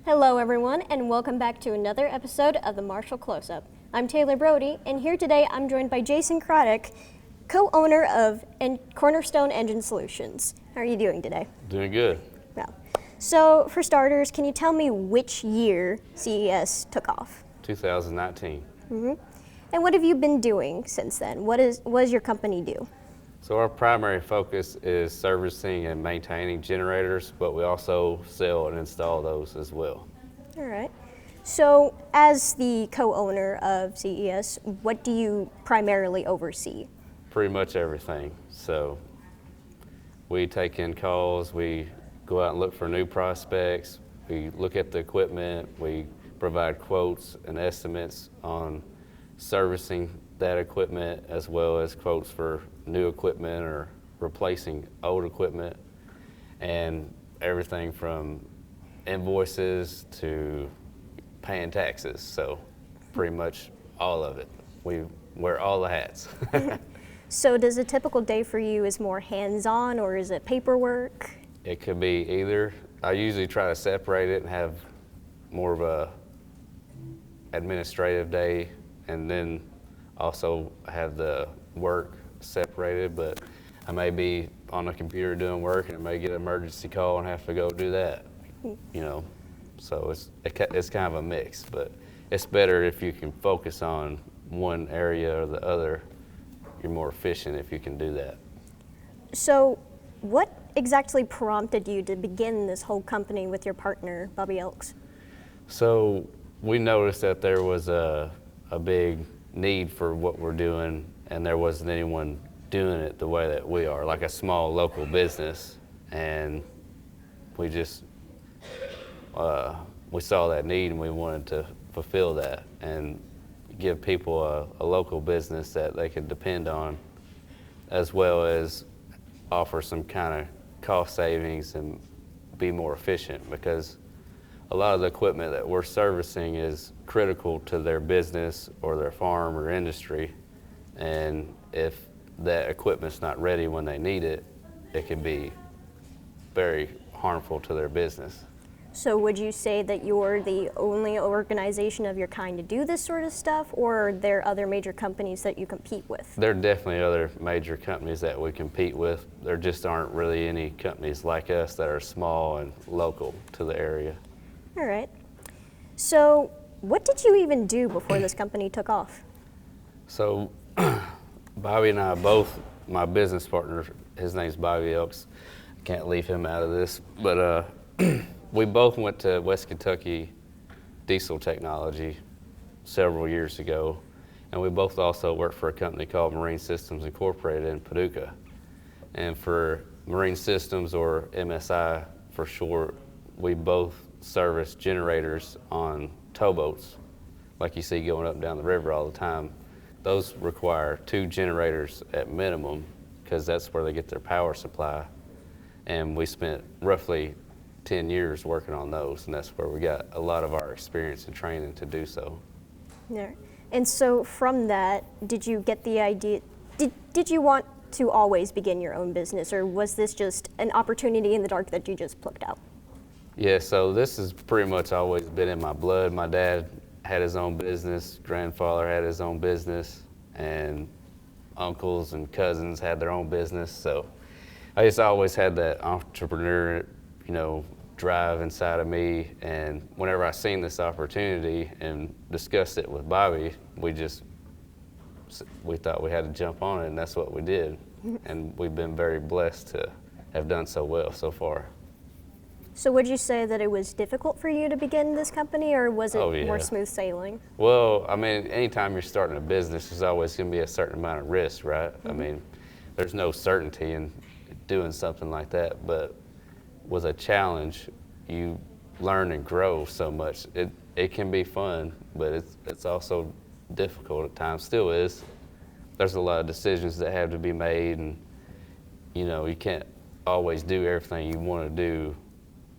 Hello everyone, and welcome back to another episode of the Marshall Close-Up. I'm Taylor Brody, and here today I'm joined by Jason Craddock, co-owner of Cornerstone Engine Solutions. How are you doing today? Doing good. Well, so for starters, can you tell me which year CES took off? 2019. And what have you been doing since then? What does your company do? So our primary focus is servicing and maintaining generators, but we also sell and install those as well. All right. So as the co-owner of CES, what do you primarily oversee? Pretty much everything. So we take in calls, we go out and look for new prospects, we look at the equipment, we provide quotes and estimates on servicing that equipment, as well as quotes for new equipment or replacing old equipment, and everything from invoices to paying taxes. So pretty much all of it. We wear all the hats. So does a typical day for you is more hands-on or is it paperwork? It could be either. I usually try to separate it and have more of a administrative day, and then also have the work separated, but I may be on a computer doing work and I may get an emergency call and have to go do that, so it's kind of a mix, but it's better if you can focus on one area or the other. You're more efficient if you can do that. So what exactly prompted you to begin this whole company with your partner, Bobby Elks? So we noticed that there was a big need for what we're doing, and there wasn't anyone doing it the way that we are, like a small local business, and we just we saw that need and we wanted to fulfill that and give people a local business that they could depend on, as well as offer some kind of cost savings and be more efficient, because a lot of the equipment that we're servicing is critical to their business or their farm or industry, and if that equipment's not ready when they need it, it can be very harmful to their business. So would you say that you're the only organization of your kind to do this sort of stuff, or are there other major companies that you compete with? There are definitely other major companies that we compete with. There just aren't really any companies like us that are small and local to the area. All right. So what did you even do before this company took off? So Bobby and I both, my business partner, his name's Bobby Elks. I can't leave him out of this, but we both went to West Kentucky Diesel Technology several years ago, and we both also worked for a company called Marine Systems Incorporated in Paducah. And for Marine Systems, or MSI for short, we both service generators on towboats, like you see going up and down the river all the time. Those require 2 generators at minimum, because that's where they get their power supply. And we spent roughly 10 years working on those, and that's where we got a lot of our experience and training to do so. Yeah. And so from that, did you get the idea, did you want to always begin your own business, or was this just an opportunity in the dark that you just plucked out? Yeah, so this has pretty much always been in my blood. My dad had his own business, grandfather had his own business, and uncles and cousins had their own business. So I just always had that entrepreneur, drive inside of me. And whenever I seen this opportunity and discussed it with Bobby, we thought we had to jump on it, and that's what we did. And we've been very blessed to have done so well so far. So would you say that it was difficult for you to begin this company, or was it more smooth sailing? Well, I mean, anytime you're starting a business, there's always going to be a certain amount of risk, right? I mean, there's no certainty in doing something like that, but with a challenge, you learn and grow so much. It can be fun, but it's also difficult at times, still is. There's a lot of decisions that have to be made, and you can't always do everything you want to do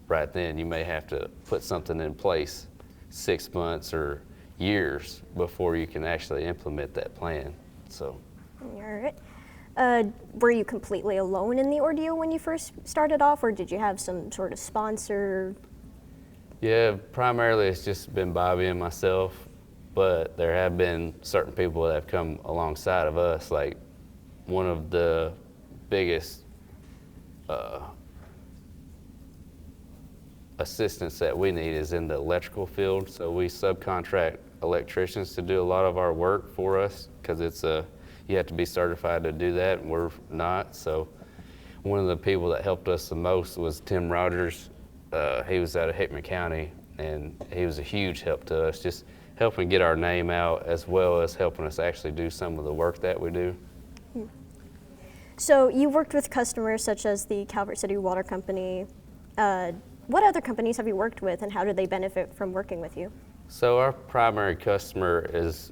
right then. You may have to put something in place 6 months or years before you can actually implement that plan. So. All right. Were you completely alone in the ordeal when you first started off, or did you have some sort of sponsor? Yeah, primarily it's just been Bobby and myself, but there have been certain people that have come alongside of us. Like one of the biggest assistance that we need is in the electrical field. So we subcontract electricians to do a lot of our work for us because you have to be certified to do that, and we're not. So one of the people that helped us the most was Tim Rogers. He was out of Hickman County, and he was a huge help to us, just helping get our name out as well as helping us actually do some of the work that we do. So you worked with customers such as the Calvert City Water Company. What other companies have you worked with, and how do they benefit from working with you? So our primary customer is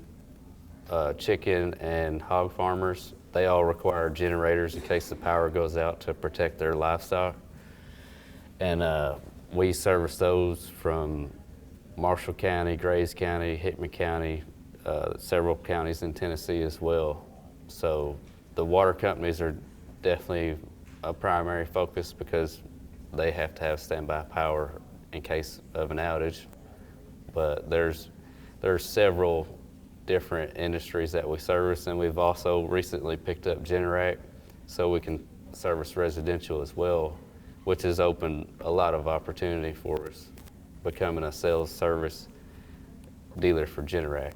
chicken and hog farmers. They all require generators in case the power goes out to protect their livestock. And we service those from Marshall County, Grays County, Hickman County, several counties in Tennessee as well. So the water companies are definitely a primary focus because they have to have standby power in case of an outage. But there's several different industries that we service, and we've also recently picked up Generac so we can service residential as well, which has opened a lot of opportunity for us, becoming a sales service dealer for Generac.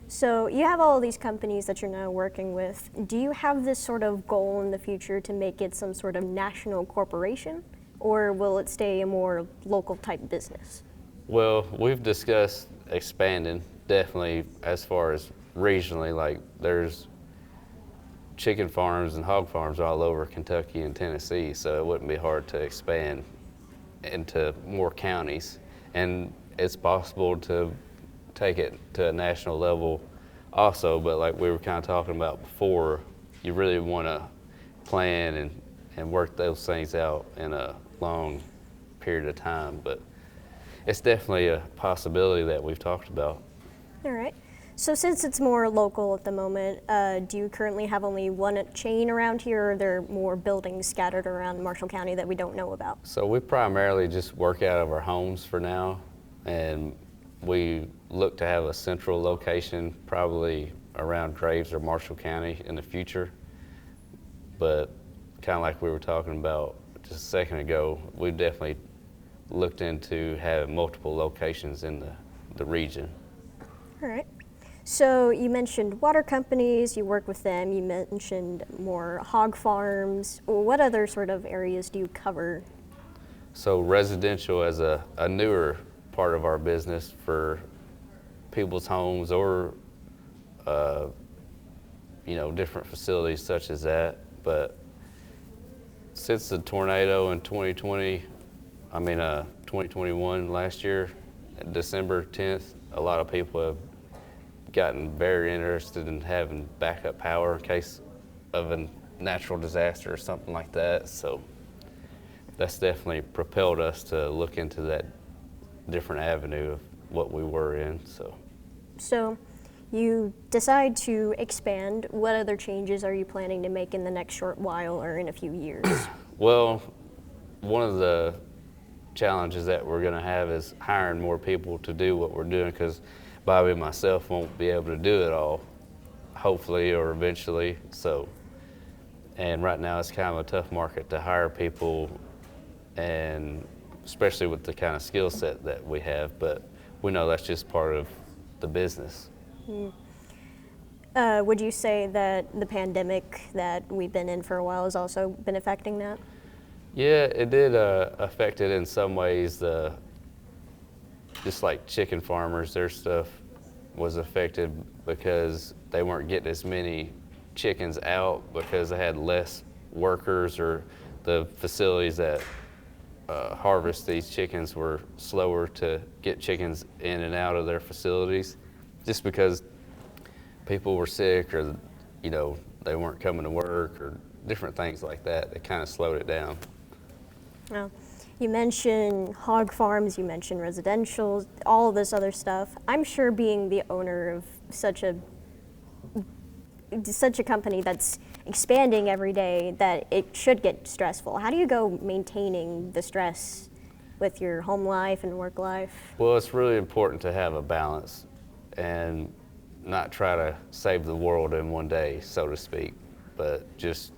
So you have all of these companies that you're now working with. Do you have this sort of goal in the future to make it some sort of national corporation, or will it stay a more local type business? Well, we've discussed expanding, definitely as far as regionally. Like there's chicken farms and hog farms all over Kentucky and Tennessee, so it wouldn't be hard to expand into more counties. And it's possible to take it to a national level also, but like we were kind of talking about before, you really want to plan and work those things out in a long period of time. But it's definitely a possibility that we've talked about. All right. So since it's more local at the moment, do you currently have only one chain around here, or are there more buildings scattered around Marshall County that we don't know about? So we primarily just work out of our homes for now, and we look to have a central location probably around Graves or Marshall County in the future. But kind of like we were talking about just a second ago, we've definitely looked into having multiple locations in the region. All right. So you mentioned water companies, you work with them, you mentioned more hog farms. What other sort of areas do you cover? So residential is a newer part of our business for people's homes or different facilities such as that. But since the tornado in 2021 last year, December 10th, a lot of people have gotten very interested in having backup power in case of a natural disaster or something like that. So that's definitely propelled us to look into that different avenue of what we were in. So you decide to expand. What other changes are you planning to make in the next short while or in a few years? Well, one of the challenges that we're going to have is hiring more people to do what we're doing, because Bobby and myself won't be able to do it all, hopefully or eventually. And right now it's kind of a tough market to hire people, and especially with the kind of skill set that we have, but we know that's just part of the business. Would you say that the pandemic that we've been in for a while has also been affecting that? Yeah, it did affect it in some ways. Just like chicken farmers, their stuff was affected because they weren't getting as many chickens out because they had less workers, or the facilities that harvest these chickens were slower to get chickens in and out of their facilities, just because people were sick, or they weren't coming to work, or different things like that. It kind of slowed it down. Well, you mentioned hog farms, you mentioned residential, all of this other stuff. I'm sure being the owner of such a company that's expanding every day, that it should get stressful. How do you go maintaining the stress with your home life and work life? Well, it's really important to have a balance and not try to save the world in one day, so to speak, but just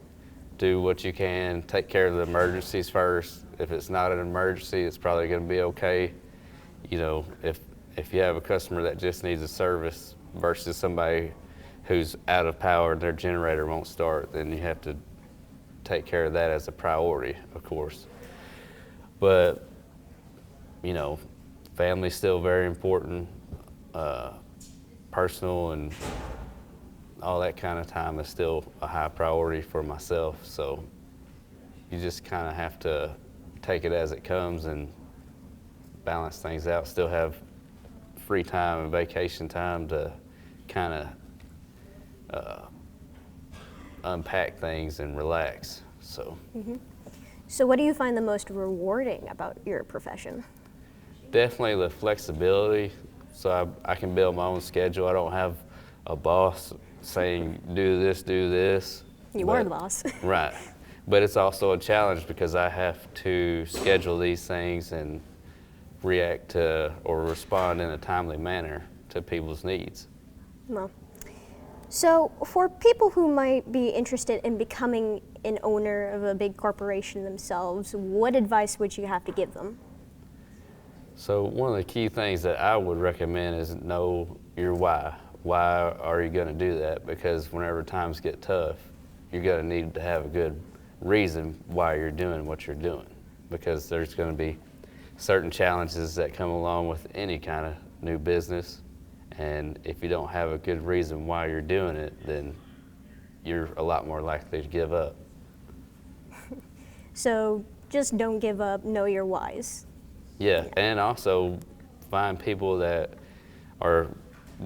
do what you can, take care of the emergencies first. If it's not an emergency, it's probably going to be okay. You know, if you have a customer that just needs a service versus somebody who's out of power and their generator won't start, then you have to take care of that as a priority, of course. But, you know, family's still very important. Personal and all that kind of time is still a high priority for myself. So you just kind of have to take it as it comes and balance things out. Still have free time and vacation time to kind of unpack things and relax. So. So what do you find the most rewarding about your profession? Definitely the flexibility. So I can build my own schedule. I don't have a boss saying, do this. You are the boss. Right. But it's also a challenge because I have to schedule these things and react to or respond in a timely manner to people's needs. Well, so for people who might be interested in becoming an owner of a big corporation themselves, what advice would you have to give them? So one of the key things that I would recommend is know your why. Why are you going to do that? Because whenever times get tough, you're going to need to have a good reason why you're doing what you're doing. Because there's going to be certain challenges that come along with any kind of new business. And if you don't have a good reason why you're doing it, then you're a lot more likely to give up. So just don't give up, know your whys. Yeah, and also find people that are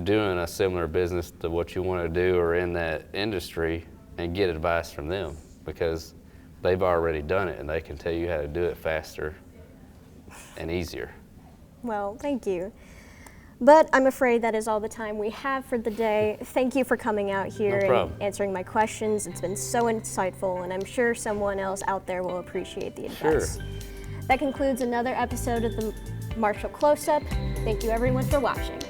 doing a similar business to what you want to do or in that industry and get advice from them because they've already done it and they can tell you how to do it faster and easier. Well, thank you. But I'm afraid that is all the time we have for the day. Thank you for coming out here and answering my questions. It's been so insightful, and I'm sure someone else out there will appreciate the advice. Sure. That concludes another episode of the Marshall Close-Up. Thank you everyone for watching.